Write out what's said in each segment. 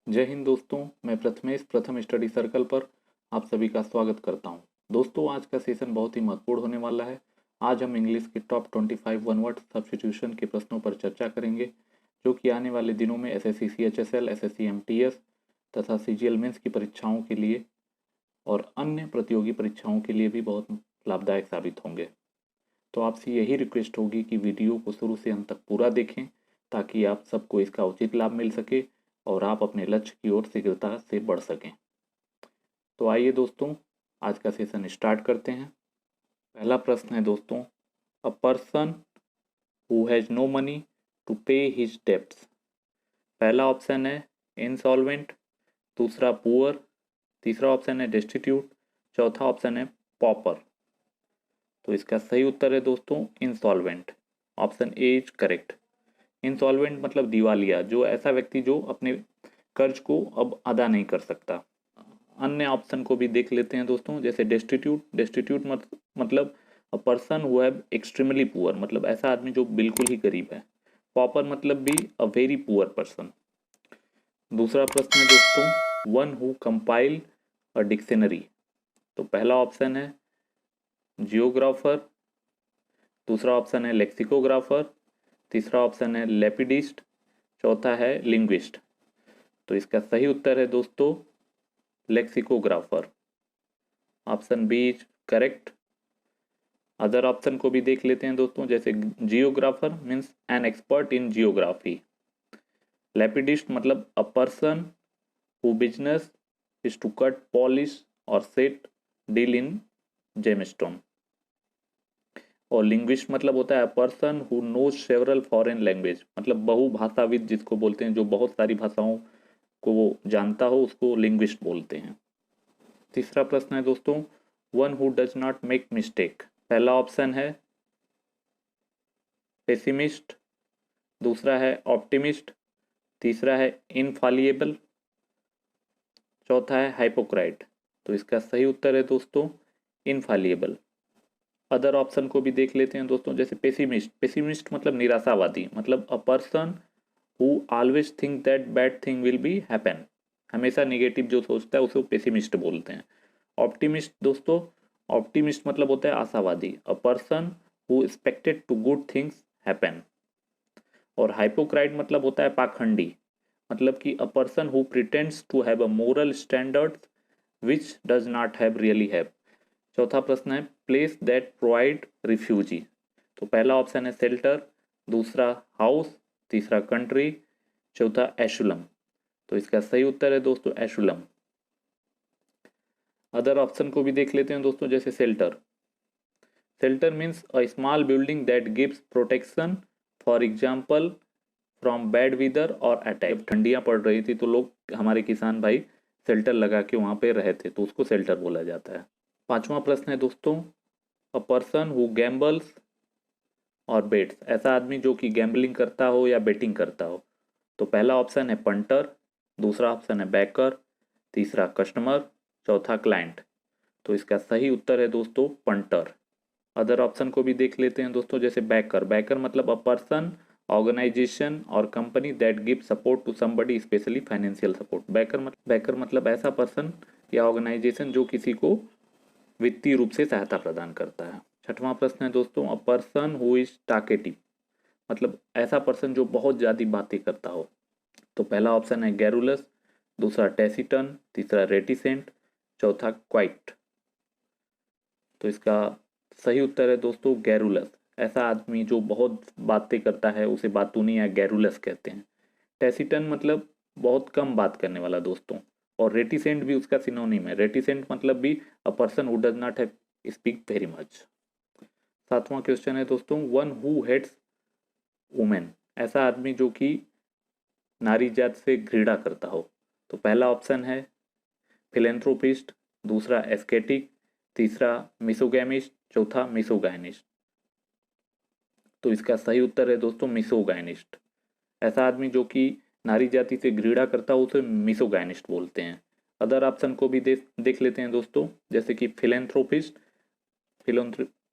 जय हिंद दोस्तों। मैं प्रथमेश प्रथम स्टडी सर्कल पर आप सभी का स्वागत करता हूं। दोस्तों, आज का सेशन बहुत ही महत्वपूर्ण होने वाला है। आज हम इंग्लिश के टॉप 25 वन वर्ड सब्स्टिट्यूशन के प्रश्नों पर चर्चा करेंगे, जो कि आने वाले दिनों में एसएससी सीएचएसएल, एसएससी एमटीएस तथा सीजीएल मेंस की परीक्षाओं के लिए और अन्य प्रतियोगी परीक्षाओं के लिए भी बहुत लाभदायक साबित होंगे। तो आपसे यही रिक्वेस्ट होगी कि वीडियो को शुरू से अंत तक पूरा देखें, ताकि आप सबको इसका उचित लाभ मिल सके और आप अपने लक्ष्य की ओर शीघ्रता से बढ़ सकें। तो आइए दोस्तों, आज का सेशन स्टार्ट करते हैं। पहला प्रश्न है दोस्तों, a person who has no money to pay his debts. पहला ऑप्शन है इंसॉल्वेंट, दूसरा पुअर, तीसरा ऑप्शन है डेस्टिट्यूट, चौथा ऑप्शन है पॉपर। तो इसका सही उत्तर है दोस्तों insolvent. Option A is correct. Insolvent मतलब दिवालिया, जो ऐसा व्यक्ति जो अपने कर्ज को अब अदा नहीं कर सकता। अन्य ऑप्शन को भी देख लेते हैं दोस्तों, जैसे डेस्टिट्यूट। डेस्टिट्यूट मतलब a person who have extremely poor, मतलब ऐसा आदमी जो बिल्कुल ही गरीब है। पॉपर मतलब भी अ वेरी पुअर पर्सन। दूसरा प्रश्न है दोस्तों, one who compile a dictionary. तो पहला ऑप्शन है जियोग्राफर, दूसरा ऑप्शन है लेक्सिकोग्राफर, तीसरा ऑप्शन है लेपिडिस्ट, चौथा है लिंग्विस्ट। तो इसका सही उत्तर है दोस्तों lexicographer. Option B is correct. Other option को भी देख लेते हैं दोस्तों, जैसे geographer means an expert in geography. Lapidist मतलब a person who business is to cut, polish और सेट डील इन जेमस्टोन। और लिंग्विस्ट मतलब होता है person who knows several foreign language, मतलब बहुभाषाविद जिसको बोलते हैं, जो बहुत सारी भाषाओं को वो जानता हो, उसको लिंग्विस्ट बोलते हैं। तीसरा प्रश्न है दोस्तों, one who does not make mistake. पहला ऑप्शन है पेसिमिस्ट, दूसरा है ऑप्टिमिस्ट, तीसरा है इनफालिएबल, चौथा है हाइपोक्राइट। तो इसका सही उत्तर है दोस्तों इनफालिएबल। अदर ऑप्शन को भी देख लेते हैं दोस्तों, जैसे पेसिमिस्ट। पेसिमिस्ट मतलब निराशावादी, मतलब a person who always think that bad thing will be happen, हमेशा निगेटिव जो सोचता है उसे पेसिमिस्ट बोलते हैं। ऑप्टिमिस्ट दोस्तों, ऑप्टिमिस्ट मतलब होता है आशावादी, a person who expected to good things happen. और हाइपोक्राइट मतलब होता है पाखंडी, मतलब कि a person who pretends to have a moral standards which does not have really have. चौथा प्रश्न है प्लेस दैट प्रोवाइड रिफ्यूजी। तो पहला ऑप्शन है शेल्टर, दूसरा हाउस, तीसरा कंट्री, चौथा एशुलम। तो इसका सही उत्तर है दोस्तों एशुलम। अदर ऑप्शन को भी देख लेते हैं दोस्तों, जैसे shelter. Shelter means a small building that gives protection, for example from bad weather और अटैक। जब ठंडियां पड़ रही थी तो लोग, हमारे किसान भाई, शेल्टर लगा के वहां पे रहे थे, तो उसको शेल्टर बोला जाता है। पांचवा प्रश्न है दोस्तों, अ पर्सन हु गैम्बल्स और बेट्स। ऐसा आदमी जो कि गैम्बलिंग करता हो या बेटिंग करता हो। तो पहला ऑप्शन है पंटर, दूसरा ऑप्शन है बैकर, तीसरा कस्टमर, चौथा क्लाइंट। तो इसका सही उत्तर है दोस्तों पंटर। अदर ऑप्शन को भी देख लेते हैं दोस्तों, जैसे बैकर। बैकर मतलब अ पर्सन, ऑर्गेनाइजेशन और company that give support to somebody, specially financial support. Backer मतलब ऐसा पर्सन या ऑर्गेनाइजेशन जो किसी को वित्तीय रूप से सहायता प्रदान करता है। छठवां प्रश्न है दोस्तों, a person who is talkative, मतलब ऐसा पर्सन जो बहुत ज़्यादा बातें करता हो। तो पहला ऑप्शन है गैरुलस, दूसरा टैसिटन, तीसरा रेटिसेंट, चौथा क्वाइट। तो इसका सही उत्तर है दोस्तों गैरुलस। ऐसा आदमी जो बहुत बातें करता है उसे बातूनी या गैरुलस कहते हैं। टैसिटन मतलब बहुत कम बात करने वाला दोस्तों, और रेटिसेंट भी उसका सिनोनिम है। रेटिसेंट मतलब भी अ person who does not have speak very much. सातवां क्वेश्चन है दोस्तों, वन हु हेट्स वुमेन। ऐसा आदमी जो कि नारी जात से घृणा करता हो। तो पहला ऑप्शन है फिलेंथ्रोपिस्ट, दूसरा एस्केटिक, तीसरा मिसोगैमिस्ट, चौथा मिसोगाइनिस्ट। तो इसका सही उत्तर है दोस्तों मिसोगाइनिस्ट। ऐसा आदमी जो कि नारी जाति से घृणा करता हो उसे मिसोगाइनिस्ट बोलते हैं। अदर ऑप्शन को भी देख लेते हैं दोस्तों, जैसे कि फिलेंथ्रोपिस्ट।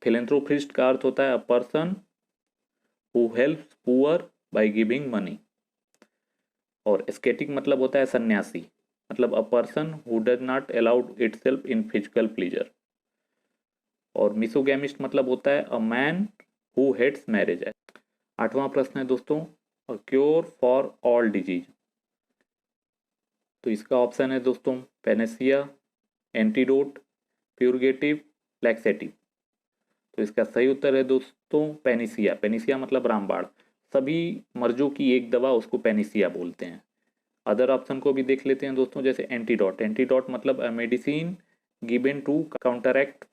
फिलेंथ्रोपिस्ट का अर्थ होता है a person who helps poor by giving money. और एस्केटिक मतलब होता है सन्यासी, मतलब a person who does not allowed itself in physical pleasure. और मिसोगैमिस्ट मतलब होता है a man who hates marriage. आठवां प्रश्न है दोस्तों, a cure for all disease. तो इसका ऑप्शन है दोस्तों पेनेसिया, एंटीडोट, प्यूरगेटिव, लैक्सेटिव। तो इसका सही उत्तर है दोस्तों पेनिसिया। पेनिसिया मतलब रामबाण। सभी मर्जों की एक दवा, उसको पेनिसिया बोलते हैं। अदर ऑप्शन को भी देख लेते हैं दोस्तों, जैसे एंटीडोट। एंटीडोट मतलब a medicine given to counteract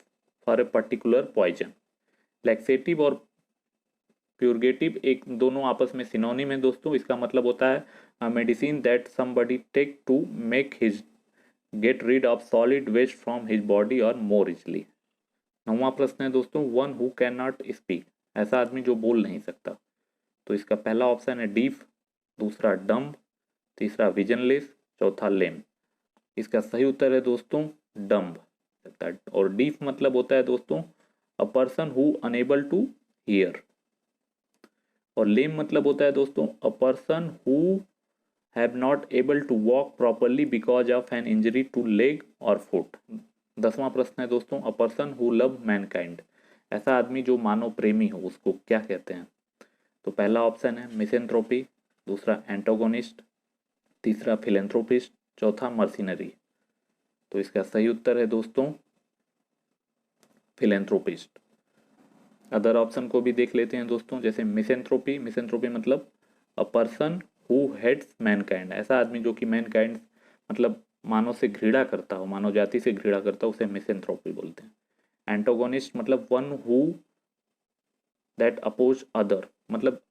for a particular poison. Laxative और प्यूरगेटिव एक दोनों आपस में सिनोनिम है दोस्तों। इसका मतलब होता है a medicine that somebody take to make his get rid of solid waste from his body और मोर इजली। नौवां प्रश्न है दोस्तों, one who can not speak. ऐसा आदमी जो बोल नहीं सकता। तो इसका पहला ऑप्शन है डीफ, दूसरा डम्ब, तीसरा विजनलेस, चौथा लेम। इसका सही उत्तर है दोस्तों डम्ब। और डीफ मतलब होता है दोस्तों a person who unable to hear. और लेम मतलब होता है दोस्तों a person who have not able to walk properly because of an injury to leg और फुट। 10वां प्रश्न है दोस्तों, a person who love mankind. ऐसा आदमी जो मानव प्रेमी हो, उसको क्या कहते हैं। तो पहला ऑप्शन है मिसेंथ्रोपी, दूसरा एंटागोनिस्ट, तीसरा फिलेंथ्रोपिस्ट, चौथा मर्सिनरी। तो इसका सही उत्तर है दोस्तों फिलेंथ्रोपिस्ट। अदर ऑप्शन को भी देख लेते हैं दोस्तों, जैसे मिसेंथ्रोपी। मिसेंथ्रोपी मतलब a person who hates mankind. ऐसा आदमी जो कि मैनकाइंड मतलब मानव से घृणा करता हो, मानव जाति से घृणा करता हो, उसे मिसेंथ्रोपी बोलते हैं। एंटागोनिस्ट मतलब one who that oppose other, मतलब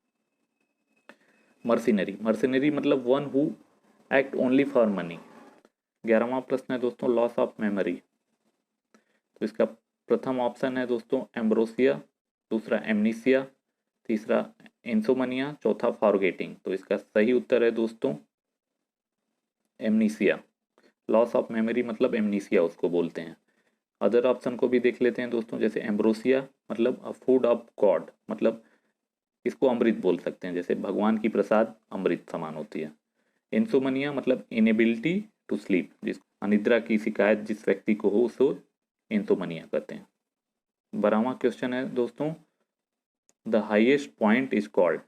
मर्सिनरी। मर्सिनरी मतलब one who act only for money. 11वां प्रश्न है दोस्तों, लॉस ऑफ मेमोरी। तो इसका प्रथम ऑप्शन है दोस्तों एम्ब्रोसिया, दूसरा एमनीसिया, तीसरा इंसोमनिया, चौथा फॉरगेटिंग। तो इसका सही उत्तर है दोस्तों एमनीसिया। लॉस ऑफ मेमोरी मतलब एमनीसिया उसको बोलते हैं। अदर ऑप्शन को भी देख लेते हैं दोस्तों, जैसे एम्ब्रोसिया मतलब अ फूड ऑफ गॉड, मतलब इसको अमृत बोल सकते हैं, जैसे भगवान की प्रसाद अमृत समान होती है। इंसोमनिया मतलब इनेबिलिटी टू स्लीप, जिस अनिद्रा की शिकायत जिस व्यक्ति को हो उसको इंसोमनिया कहते हैं। 12वां क्वेश्चन है दोस्तों, the highest point is called.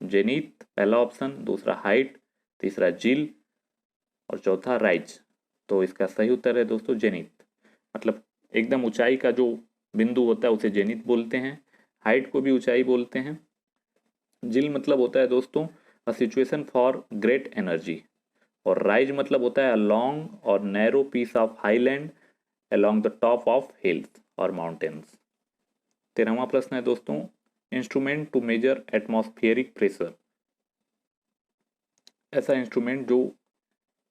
Zenith पहला ऑप्शन, दूसरा हाइट, तीसरा जिल और चौथा राइज। तो इसका सही उत्तर है दोस्तों जेनिथ। मतलब एकदम ऊंचाई का जो बिंदु होता है उसे जेनिथ बोलते हैं। हाइट को भी ऊंचाई बोलते हैं। जिल मतलब होता है दोस्तों a situation for great energy. और राइज मतलब होता है अ लॉन्ग और narrow piece of highland along the top of hills और माउंटेन्स। 13वां प्रश्न है दोस्तों, instrument to measure atmospheric pressure. ऐसा इंस्ट्रूमेंट जो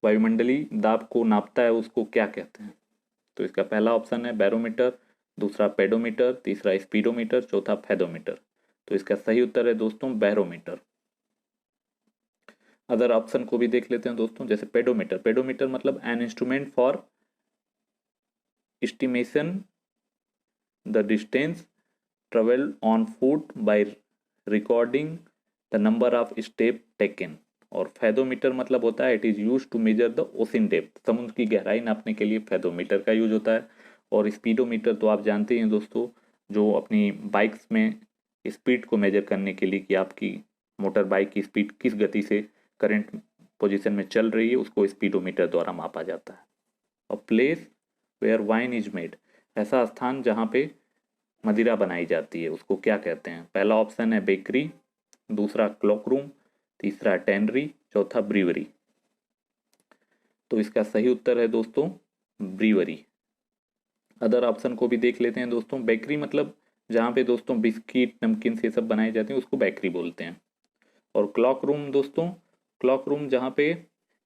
वायुमंडलीय दाब को नापता है उसको क्या कहते हैं। तो इसका पहला ऑप्शन है बैरोमीटर, दूसरा पेडोमीटर, तीसरा स्पीडोमीटर, चौथा फेदोमीटर। तो इसका सही उत्तर है दोस्तों बैरोमीटर। अदर ऑप्शन को भी देख लेते हैं दोस्तों, जैसे पेडोमीटर। पेडोमीटर मतलब an instrument for estimation the distance travelled on foot by recording the number of step taken. और फेदोमीटर मतलब होता है it is use to measure the ocean depth. समुद्र की गहराई नापने के लिए फेदोमीटर का यूज होता है। और स्पीडोमीटर तो आप जानते हैं दोस्तों, जो अपनी बाइक्स में स्पीड को मेजर करने के लिए कि आपकी मोटर बाइक की स्पीड किस गति से करंट पोजीशन में चल रही है, उसको स्पीडोमीटर द्वारा मापा जाता है। A place where wine is made. ऐसा स्थान जहाँ पे मदिरा बनाई जाती है उसको क्या कहते हैं। पहला ऑप्शन है बेकरी, दूसरा क्लॉक रूम, तीसरा टैनरी, चौथा ब्रीवरी। तो इसका सही उत्तर है दोस्तों ब्रीवरी। अदर ऑप्शन को भी देख लेते हैं दोस्तों। बेकरी मतलब जहाँ पे दोस्तों बिस्किट नमकीन से सब बनाए जाते हैं उसको बेकरी बोलते हैं। और क्लॉक रूम दोस्तों, क्लॉक रूम जहाँ पे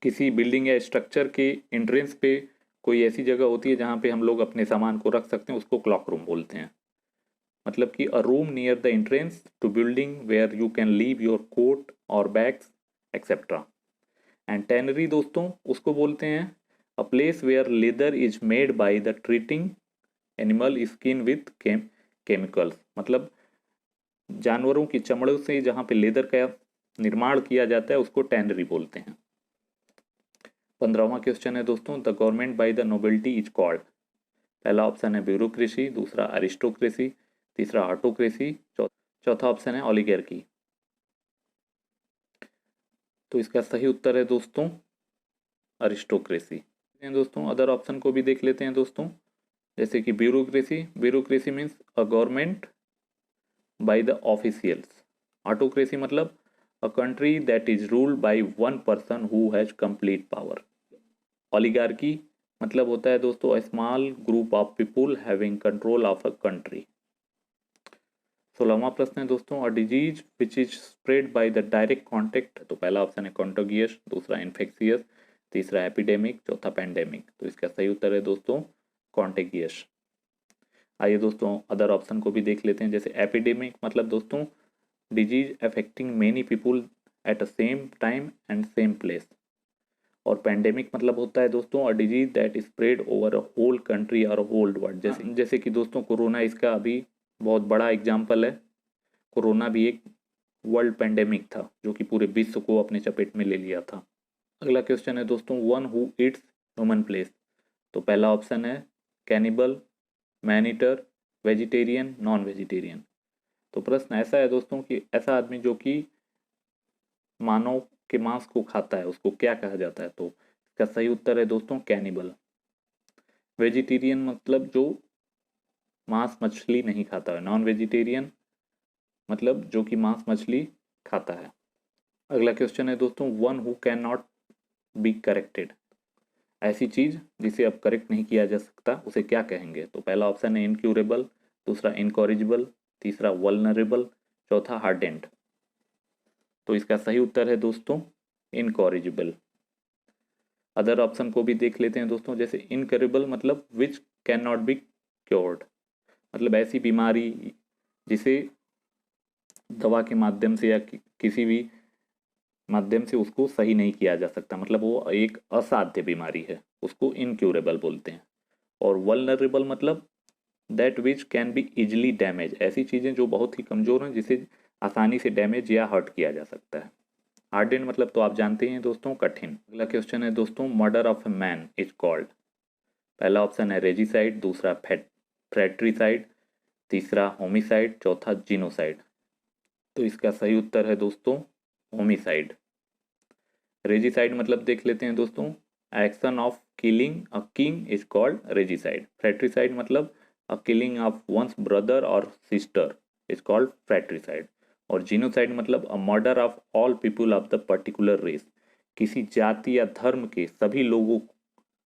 किसी बिल्डिंग या स्ट्रक्चर के एंट्रेंस पे कोई ऐसी जगह होती है जहाँ पे हम लोग अपने सामान को रख सकते हैं, उसको क्लॉक रूम बोलते हैं। मतलब कि a room near the entrance to building where you can leave your coat और बैग्स एक्सेट्रा। एंड टैनरी दोस्तों उसको बोलते हैं a place where leather is made by the treating animal skin with chemicals. मतलब जानवरों की चमड़ों से जहाँ पे लेदर का निर्माण किया जाता है उसको टैनरी बोलते हैं। 15वां क्वेश्चन है दोस्तों, the government by the nobility is called. पहला ऑप्शन है ब्यूरोक्रेसी, दूसरा अरिस्टोक्रेसी, तीसरा ऑटोक्रेसी, चौथा ऑप्शन है ओलिगार्की। तो इसका सही उत्तर है दोस्तों अरिस्टोक्रेसी। दोस्तों अदर ऑप्शन को भी देख लेते हैं दोस्तों, जैसे कि bureaucracy, bureaucracy means a government by the officials. Autocracy मतलब a country that is ruled by one person who has complete power. Oligarchy मतलब होता है दोस्तों a small group of people having control of a country. 16वां प्रश्न है दोस्तों, a disease which is spread by the direct contact. तो पहला ऑप्शन है कॉन्टेगियस, दूसरा इन्फेक्शियस, तीसरा एपिडेमिक, चौथा पेंडेमिक। तो इसका सही उत्तर है दोस्तों कॉन्टेगियस। आइए दोस्तों अदर ऑप्शन को भी देख लेते हैं, जैसे एपिडेमिक मतलब दोस्तों disease affecting many people at a same time and same place. और पेंडेमिक मतलब होता है दोस्तों a disease that spread over a whole country और होल वर्ल्ड। जैसे कि दोस्तों कोरोना इसका अभी बहुत बड़ा एग्जाम्पल है। कोरोना भी एक वर्ल्ड पेंडेमिक था जो कि पूरे विश्व को अपने चपेट में ले लिया था। अगला क्वेश्चन है दोस्तों, one who eats human flesh. तो पहला ऑप्शन है cannibal, man eater, vegetarian, non vegetarian. तो प्रश्न ऐसा है दोस्तों कि ऐसा आदमी जो कि मानव के मांस को खाता है उसको क्या कहा जाता है। तो इसका सही उत्तर है दोस्तों कैनिबल। वेजिटेरियन मतलब जो मांस मछली नहीं खाता है। नॉन वेजिटेरियन मतलब जो कि मांस मछली खाता है। अगला क्वेश्चन है दोस्तों, one who can not be corrected. ऐसी चीज जिसे अब करेक्ट नहीं किया जा सकता उसे क्या कहेंगे। तो पहला ऑप्शन है इनक्यूरेबल, दूसरा इनकॉरिजिबल, तीसरा वल्नरेबल, चौथा हार्डेंड। तो इसका सही उत्तर है दोस्तों इनकॉरिजिबल। अदर ऑप्शन को भी देख लेते हैं दोस्तों, जैसे इनकरेबल मतलब which can not be cured, मतलब ऐसी बीमारी जिसे दवा के माध्यम से या किसी भी माध्यम से उसको सही नहीं किया जा सकता, मतलब वो एक असाध्य बीमारी है, उसको इनक्यूरेबल बोलते हैं। और वल्नरेबल मतलब that which can be easily damage, ऐसी चीज़ें जो बहुत ही कमज़ोर हैं जिसे आसानी से डैमेज या हर्ट किया जा सकता है। हार्डेंड मतलब तो आप जानते हैं दोस्तों कठिन। अगला क्वेश्चन है दोस्तों, murder of a man is called. पहला ऑप्शन है रेजिसाइड, दूसरा फ्रैट्रिसाइड, तीसरा होमिसाइड, चौथा जीनोसाइड। तो इसका सही उत्तर है दोस्तों होमिसाइड। रेजिसाइड मतलब देख लेते हैं दोस्तों, action of killing a king is called regicide. Fratricide मतलब a killing of one's brother और सिस्टर इज कॉल्ड फ्रैट्रिसाइड। और जीनोसाइड मतलब a murder of all people of the particular race, किसी जाति या धर्म के सभी लोगों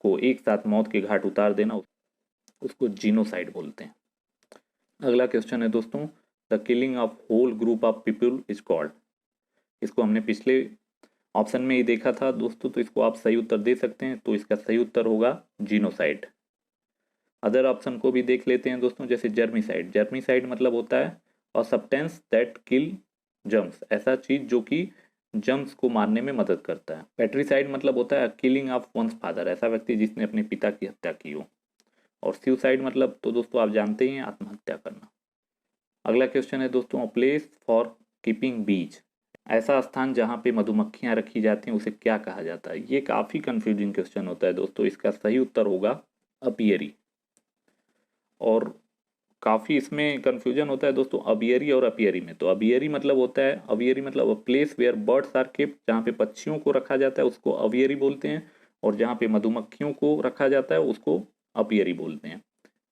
को एक साथ मौत के घाट उतार देना, उसको जीनोसाइड बोलते हैं। अगला क्वेश्चन है दोस्तों, the killing of whole group of people is called. इसको हमने पिछले ऑप्शन में ही देखा था दोस्तों, तो इसको आप सही उत्तर दे सकते हैं। तो इसका सही उत्तर होगा जीनोसाइड। अदर ऑप्शन को भी देख लेते हैं दोस्तों, जैसे जर्मिसाइड। जर्मिसाइड मतलब होता है a substance that kill germs, ऐसा चीज जो कि जर्म्स को मारने में मदद करता है। पेट्रीसाइड मतलब होता है किलिंग ऑफ वंस फादर, ऐसा व्यक्ति जिसने अपने पिता की हत्या की हो। और सुसाइड मतलब तो दोस्तों आप जानते ही हैं आत्महत्या करना। अगला क्वेश्चन है दोस्तों, प्लेस फॉर कीपिंग बीज। ऐसा स्थान जहाँ पे मधुमक्खियाँ रखी जाती हैं उसे क्या कहा जाता है। ये काफ़ी कंफ्यूजिंग क्वेश्चन होता है दोस्तों। इसका सही उत्तर होगा अपियरी। और काफ़ी इसमें कंफ्यूजन होता है दोस्तों अबियरी और अपियरी में। तो अबियरी मतलब होता है, अवियरी मतलब a place where birds are kept, जहाँ पे पक्षियों को रखा जाता है उसको अवियरी बोलते हैं। और जहाँ पे मधुमक्खियों को रखा जाता है उसको अपियरी बोलते हैं।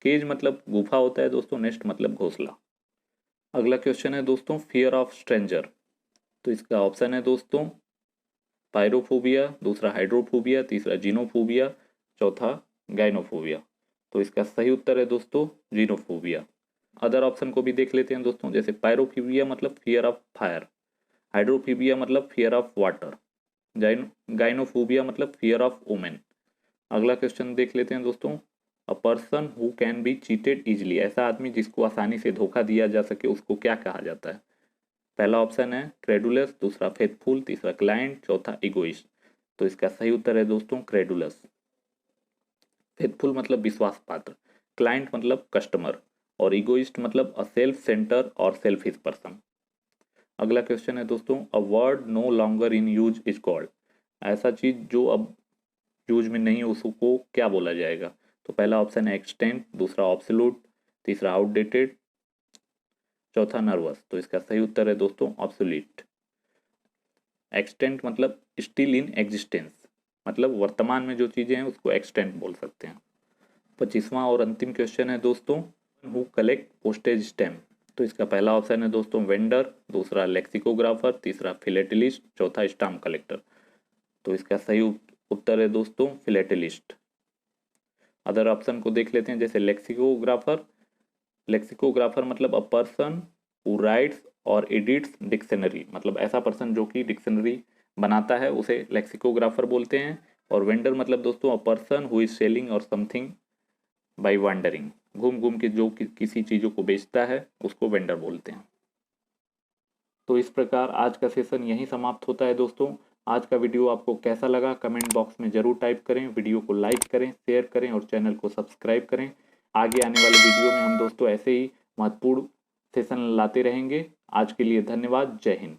केज मतलब गुफा होता है दोस्तों, नेस्ट मतलब घोंसला। अगला क्वेश्चन है दोस्तों, फियर ऑफ स्ट्रेंजर। तो इसका ऑप्शन है दोस्तों पायरोफोबिया, दूसरा हाइड्रोफोबिया, तीसरा जीनोफोबिया, चौथा गाइनोफोबिया। तो इसका सही उत्तर है दोस्तों जीनोफोबिया। अदर ऑप्शन को भी देख लेते हैं दोस्तों, जैसे पायरोफोबिया मतलब फियर ऑफ फायर, हाइड्रोफोबिया मतलब फियर ऑफ वाटर, गाइनोफोबिया मतलब फियर ऑफ वुमेन। अगला क्वेश्चन देख लेते हैं दोस्तों, a person who can be cheated easily, ऐसा आदमी जिसको आसानी से धोखा दिया जा सके उसको क्या कहा जाता है। पहला ऑप्शन है क्रेडुलस, दूसरा फेथफुल, तीसरा क्लाइंट, चौथा इगोइस्ट। तो इसका सही उत्तर है दोस्तों क्रेडुलस। फेथफुल मतलब विश्वास पात्र, क्लाइंट मतलब कस्टमर, और इगोइस्ट मतलब अ सेल्फ सेंटर और सेल्फिश पर्सन। अगला क्वेश्चन है दोस्तों, a word no longer in use is called. ऐसा चीज जो अब यूज में नहीं है उसको क्या बोला जाएगा? तो पहला ऑप्शन है एक्सटेंट, दूसरा ऑब्सोल्यूट, तीसरा आउटडेटेड, चौथा नर्वस। तो इसका सही उत्तर है दोस्तों ऑब्सोलीट। एक्सटेंट मतलब स्टिल इन एग्जिस्टेंस, मतलब वर्तमान में जो चीजें हैं उसको एक्सटेंट बोल सकते हैं। 25वां और अंतिम क्वेश्चन है दोस्तों, हु कलेक्ट पोस्टेज स्टैम्प। तो इसका पहला ऑप्शन है दोस्तों वेंडर, दूसरा लेक्सिकोग्राफर, तीसरा फिलेटलिस्ट, चौथा स्टाम्प कलेक्टर। तो इसका सही उत्तर है दोस्तों फिलेटलिस्ट। अदर ऑप्शन को देख लेते हैं, जैसे लेक्सिकोग्राफर। लेक्सिकोग्राफर मतलब अ पर्सन हु राइट्स और एडिट्स डिक्शनरी, मतलब ऐसा पर्सन जो कि डिक्शनरी बनाता है उसे लेक्सिकोग्राफर बोलते हैं। और वेंडर मतलब दोस्तों a person who is selling और समथिंग बाय वंडरिंग, घूम घूम के जो किसी चीज़ों को बेचता है उसको वेंडर बोलते हैं। तो इस प्रकार आज का सेशन यहीं समाप्त होता है दोस्तों। आज का वीडियो आपको कैसा लगा कमेंट बॉक्स में ज़रूर टाइप करें, वीडियो को लाइक करें, शेयर करें और चैनल को सब्सक्राइब करें। आगे आने वाले वीडियो में हम दोस्तों ऐसे ही महत्वपूर्ण सेशन लाते रहेंगे। आज के लिए धन्यवाद। जय हिंद।